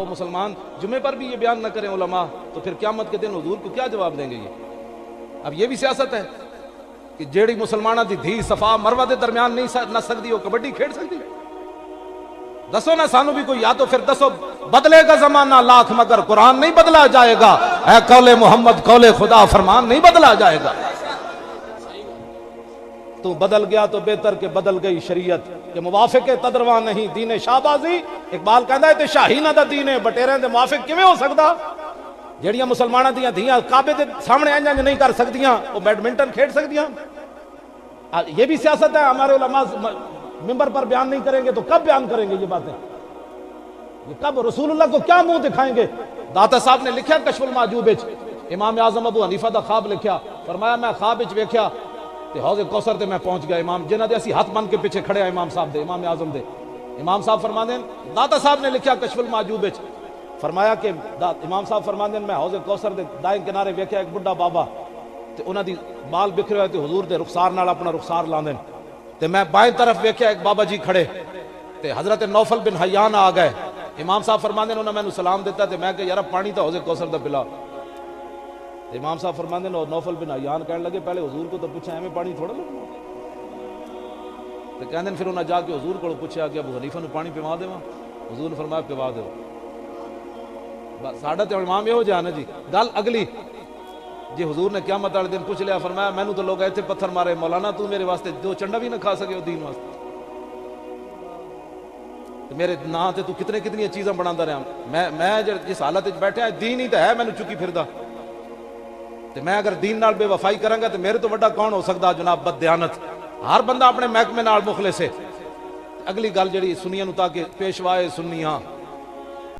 وہ مسلمان جمعے پر بھی یہ بیان نہ کریں علماء تو پھر قیامت کے دن حضور کو کیا جواب دیں گے؟ یہ اب یہ بھی سیاست ہے کہ جیڑی مسلمانہ دی دھی صفا مروہ دے درمیان نہیں نہ سکتی وہ کبڈی کھیڑ سکتی؟ دسو نا سانو بھی کوئی، یا تو پھر دسو بدلے گا زمانہ لاکھ مگر قرآن نہیں بدلا جائے گا، اے قول محمد قول خدا فرمان نہیں بدلا جائے گا۔ تو بدل گیا تو بہتر کہ بدل گئی شریعت کہ موافق تدرواں نہیں دین شاہبازی۔ اقبال کہندا ہے تے شاہینہ دا دین ہے بٹیرے دے موافق کیویں ہو سکدا؟ جیڑیاں مسلماناں دیاں دھیاں کعبے دے سامنے انج نہیں کر سکدیاں وہ بیڈمنٹن کھیل سکدیاں۔ یہ بھی سیاست ہے۔ ہمارے علماء ممبر پر بیان نہیں کریں گے تو کب بیان کریں گے یہ باتیں؟ یہ کب رسول اللہ کو کیا منہ دکھائیں گے؟ داتا صاحب نے لکھیا کشف المعجوب وچ، امام اعظم ابو حنیفہ دا خواب لکھیا، فرمایا میں خواب وچ ویکھیا تے حوض کوثر تے میں پہنچ گیا، امام جنہاں دے اسی ہاتھ بن کے پیچھے کھڑے ہیں امام صاحب دے، امام اعظم دے۔ امام صاحب فرماندے داتا صاحب نے لکھیا کشف المعجوب وچ، فرمایا کہ امام صاحب فرماندے میں حوض کوثر دے دائیں کنارے ویکھیا ایک بڈھا بابا تے انہاں دی بال بکھرے ہوئے تے حضور دے رخسار نال اپنا رخسار لاندے تے میں بائیں طرف ویکھیا ایک بابا جی کھڑے تے حضرت نوفل بن حیان آ گئے۔ امام صاحب فرماندے انہوں نے مینوں سلام دیتا تے میں کہ یار پانی تے حوض کوثر دا پلا۔ امام صاحب فرماندے نوفل بن حیان کہنے لگے پہلے حضور کو تو پوچھا ایویں پانی تھوڑا لگنا تے کہندے پھر انہاں جا کے حضور کو پوچھا کہ ابو حنیفہ نو پانی پیوا دیواں؟ حضور نے فرمایا پیوا دیو۔ بس ساڈا تے امام یہ ہو جا نا جی۔ گل اگلی جی حضور نے قیامت والے دن پوچھ لیا، فرمایا مینوں تو لوگ ایتھے پتھر مارے مولانا تو میرے واسطے دو چنڈا بھی نہ کھا سکے دین واسطے، میرے نا تے تو کتنی چیزاں بناتا رہا، میں جس حالت وچ بیٹھا دین ہی تو ہے مینوں چکی پھردا تے میں اگر دین نال بے وفائی کراں گا تے میرے تو بڑا کون ہو سکدا جناب بددیانت۔ ہر بندہ اپنے محکمے نال مخلص ہے۔ اگلی گل جڑی سنیاں نو تاکہ پیشوائے سنیاں